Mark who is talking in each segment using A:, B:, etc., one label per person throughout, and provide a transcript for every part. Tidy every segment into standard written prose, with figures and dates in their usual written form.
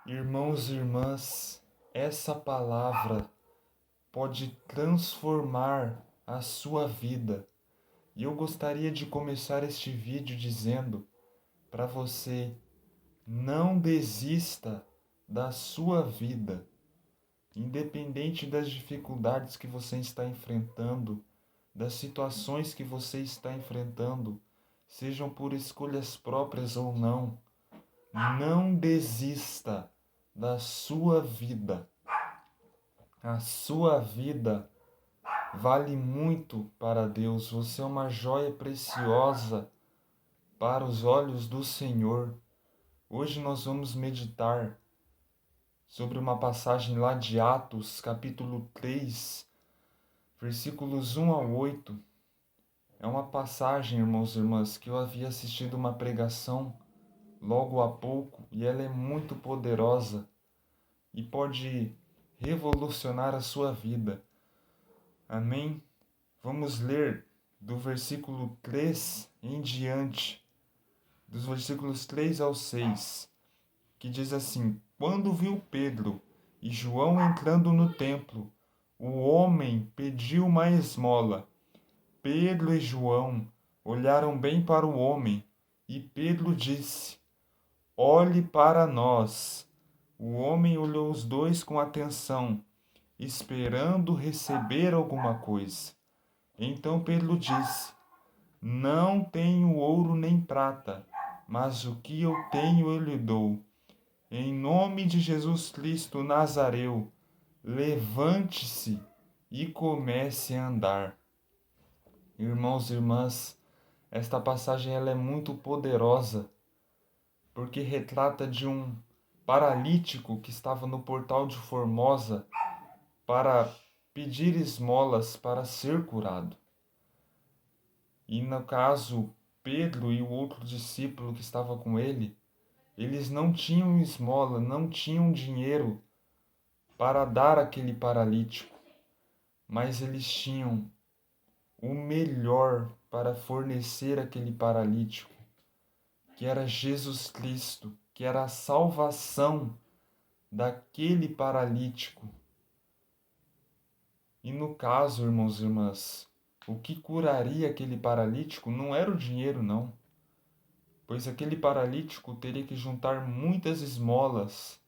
A: Irmãos e irmãs, essa palavra pode transformar a sua vida. E eu gostaria de começar este vídeo dizendo para você: não desista da sua vida, independente das dificuldades que você está enfrentando, das situações que você está enfrentando, sejam por escolhas próprias ou não. Não desista da sua vida. A sua vida vale muito para Deus. Você é uma joia preciosa para os olhos do Senhor. Hoje nós vamos meditar sobre uma passagem lá de Atos, capítulo 3, versículos 1 ao 8. É uma passagem, irmãos e irmãs, que eu havia assistido uma pregação logo há pouco e ela é muito poderosa e pode revolucionar a sua vida. Amém? Vamos ler do versículo 3 em diante, dos versículos 3 ao 6, que diz assim: Quando viu Pedro e João entrando no templo, o homem pediu uma esmola. Pedro e João olharam bem para o homem, e Pedro disse: Olhe para nós. O homem olhou os dois com atenção, esperando receber alguma coisa. Então Pedro disse: Não tenho ouro nem prata, mas o que eu tenho eu lhe dou. Em nome de Jesus Cristo Nazareu, levante-se e comece a andar. Irmãos e irmãs, esta passagem ela é muito poderosa, porque retrata de um paralítico que estava no portal de Formosa para pedir esmolas para ser curado. E no caso, Pedro e o outro discípulo que estava com ele, eles não tinham esmola, não tinham dinheiro para dar àquele paralítico, mas eles tinham o melhor para fornecer àquele paralítico, que era Jesus Cristo, que era a salvação daquele paralítico. E no caso, irmãos e irmãs, o que curaria aquele paralítico não era o dinheiro, não, pois aquele paralítico teria que juntar muitas esmolas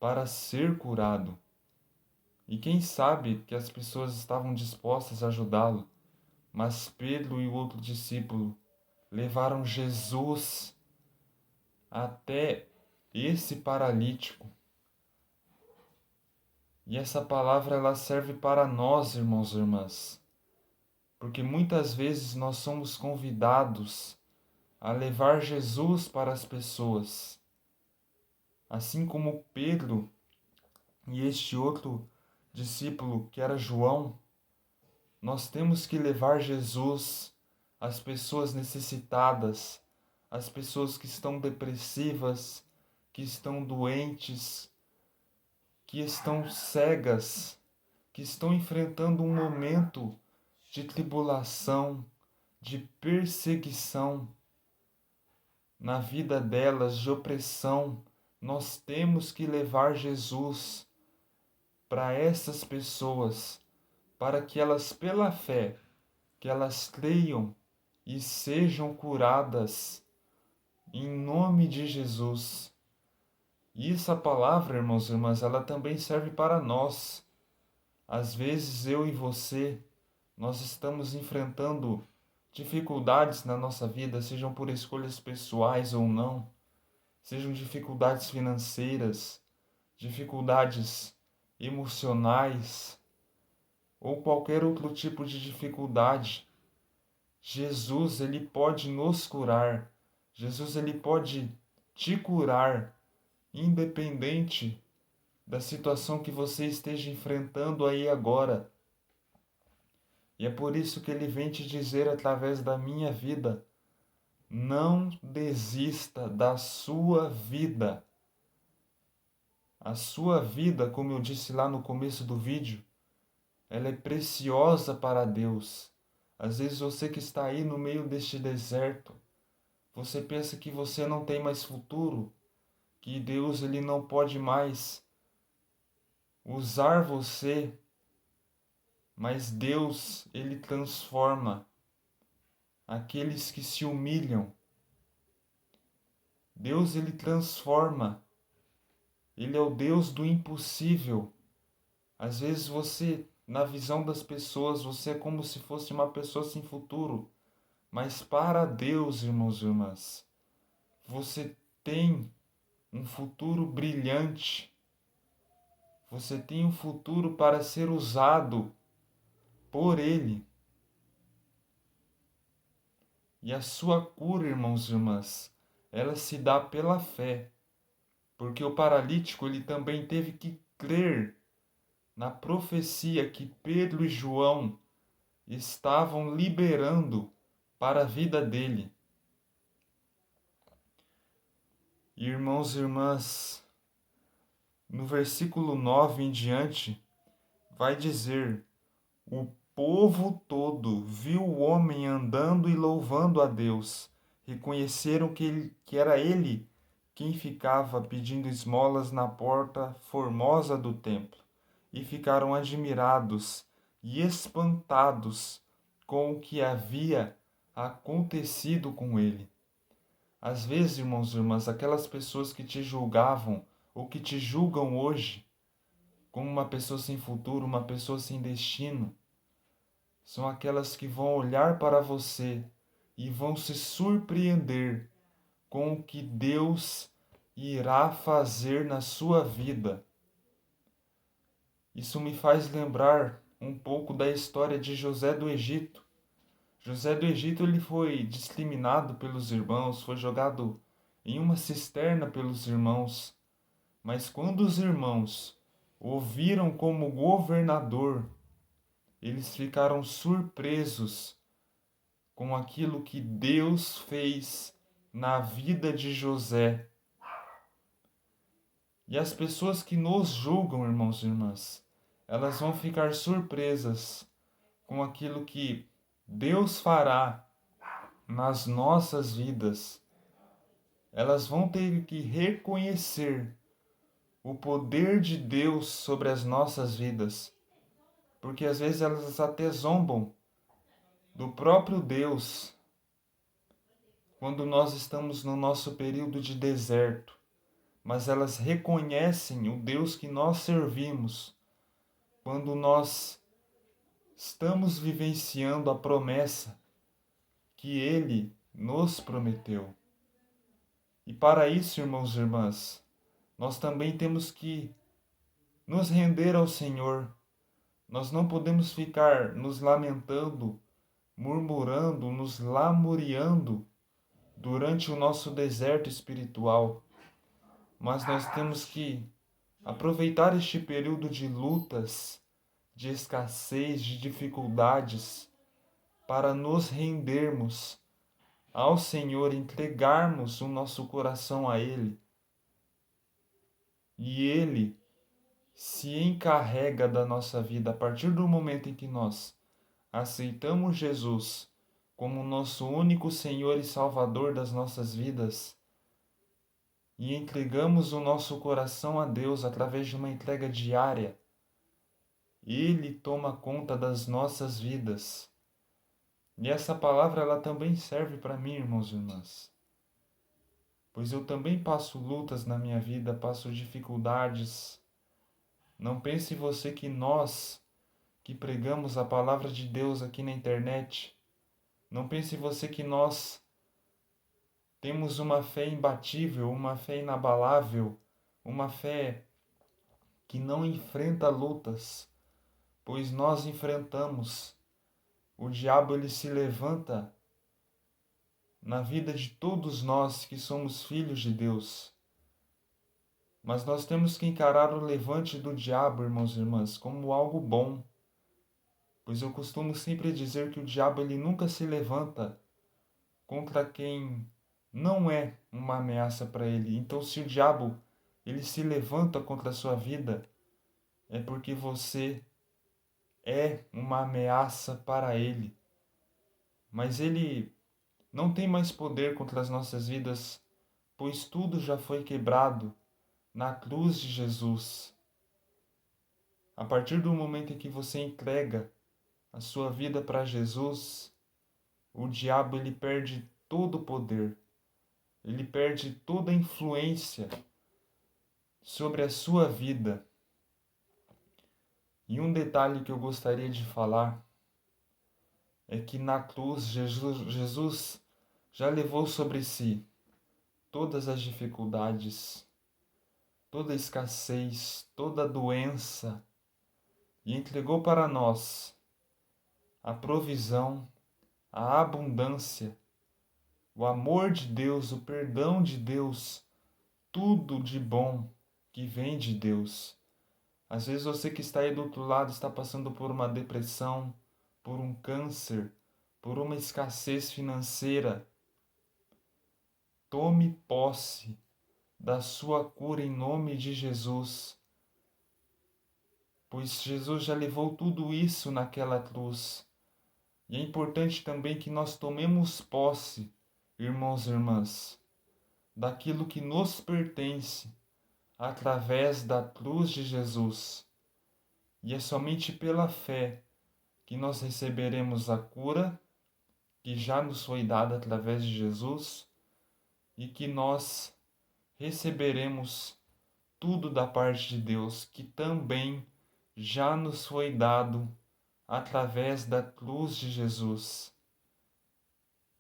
A: para ser curado. E quem sabe que as pessoas estavam dispostas a ajudá-lo, mas Pedro e o outro discípulo levaram Jesus até esse paralítico. E essa palavra ela serve para nós, irmãos e irmãs, porque muitas vezes nós somos convidados a levar Jesus para as pessoas. Assim como Pedro e este outro discípulo, que era João, nós temos que levar Jesus às pessoas necessitadas, às pessoas que estão depressivas, que estão doentes, que estão cegas, que estão enfrentando um momento de tribulação, de perseguição na vida delas, de opressão. Nós temos que levar Jesus para essas pessoas, para que elas, pela fé, que elas creiam e sejam curadas em nome de Jesus. E essa palavra, irmãos e irmãs, ela também serve para nós. Às vezes eu e você, nós estamos enfrentando dificuldades na nossa vida, sejam por escolhas pessoais ou não, sejam dificuldades financeiras, dificuldades emocionais ou qualquer outro tipo de dificuldade. Jesus, ele pode nos curar. Jesus, ele pode te curar, independente da situação que você esteja enfrentando aí agora. E é por isso que ele vem te dizer através da minha vida: não desista da sua vida. A sua vida, como eu disse lá no começo do vídeo, ela é preciosa para Deus. Às vezes você que está aí no meio deste deserto, você pensa que você não tem mais futuro, que Deus ele não pode mais usar você, mas Deus ele transforma aqueles que se humilham. Deus ele transforma. Ele é o Deus do impossível. Às vezes você, na visão das pessoas, você é como se fosse uma pessoa sem futuro. Mas para Deus, irmãos e irmãs, você tem um futuro brilhante. Você tem um futuro para ser usado por Ele. E a sua cura, irmãos e irmãs, ela se dá pela fé. Porque o paralítico ele também teve que crer na profecia que Pedro e João estavam liberando para a vida dele. Irmãos e irmãs, no versículo 9 em diante, vai dizer: o povo todo viu o homem andando e louvando a Deus. Reconheceram que era ele quem ficava pedindo esmolas na porta formosa do templo. E ficaram admirados e espantados com o que havia acontecido com ele. Às vezes, irmãos e irmãs, aquelas pessoas que te julgavam ou que te julgam hoje como uma pessoa sem futuro, uma pessoa sem destino, são aquelas que vão olhar para você e vão se surpreender com o que Deus irá fazer na sua vida. Isso me faz lembrar um pouco da história de José do Egito. José do Egito ele foi discriminado pelos irmãos, foi jogado em uma cisterna pelos irmãos. Mas quando os irmãos o viram como governador, eles ficaram surpresos com aquilo que Deus fez na vida de José. E as pessoas que nos julgam, irmãos e irmãs, elas vão ficar surpresas com aquilo que Deus fará nas nossas vidas. Elas vão ter que reconhecer o poder de Deus sobre as nossas vidas. Porque às vezes elas até zombam do próprio Deus quando nós estamos no nosso período de deserto. Mas elas reconhecem o Deus que nós servimos quando nós estamos vivenciando a promessa que Ele nos prometeu. E para isso, irmãos e irmãs, nós também temos que nos render ao Senhor. Nós não podemos ficar nos lamentando, murmurando, nos lamuriando durante o nosso deserto espiritual. Mas nós temos que aproveitar este período de lutas, de escassez, de dificuldades, para nos rendermos ao Senhor, entregarmos o nosso coração a Ele. E Ele se encarrega da nossa vida a partir do momento em que nós aceitamos Jesus como nosso único Senhor e Salvador das nossas vidas e entregamos o nosso coração a Deus através de uma entrega diária. Ele toma conta das nossas vidas. E essa palavra ela também serve para mim, irmãos e irmãs. Pois eu também passo lutas na minha vida, passo dificuldades. Não pense você que nós que pregamos a palavra de Deus aqui na internet, não pense você que nós temos uma fé imbatível, uma fé inabalável, uma fé que não enfrenta lutas, pois nós enfrentamos. O diabo ele se levanta na vida de todos nós que somos filhos de Deus. Mas nós temos que encarar o levante do diabo, irmãos e irmãs, como algo bom. Pois eu costumo sempre dizer que o diabo ele nunca se levanta contra quem não é uma ameaça para ele. Então, se o diabo ele se levanta contra a sua vida, é porque você é uma ameaça para ele. Mas ele não tem mais poder contra as nossas vidas, pois tudo já foi quebrado na cruz de Jesus. A partir do momento em que você entrega a sua vida para Jesus, o diabo ele perde todo o poder, ele perde toda a influência sobre a sua vida. E um detalhe que eu gostaria de falar é que na cruz Jesus já levou sobre si todas as dificuldades, toda a escassez, toda a doença e entregou para nós a provisão, a abundância, o amor de Deus, o perdão de Deus, tudo de bom que vem de Deus. Às vezes você que está aí do outro lado está passando por uma depressão, por um câncer, por uma escassez financeira. Tome posse da sua cura em nome de Jesus, pois Jesus já levou tudo isso naquela cruz. E é importante também que nós tomemos posse, irmãos e irmãs, daquilo que nos pertence através da cruz de Jesus. E é somente pela fé que nós receberemos a cura que já nos foi dada através de Jesus e que nós receberemos tudo da parte de Deus que também já nos foi dado através da cruz de Jesus.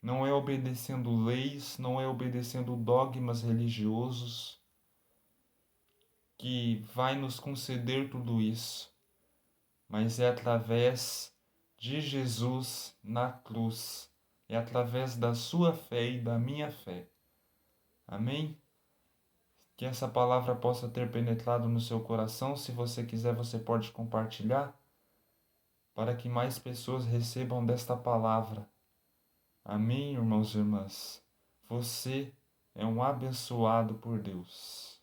A: Não é obedecendo leis, não é obedecendo dogmas religiosos que vai nos conceder tudo isso, mas é através de Jesus na cruz, é através da sua fé e da minha fé. Amém? Que essa palavra possa ter penetrado no seu coração. Se você quiser, você pode compartilhar para que mais pessoas recebam desta palavra. Amém, irmãos e irmãs? Você é um abençoado por Deus.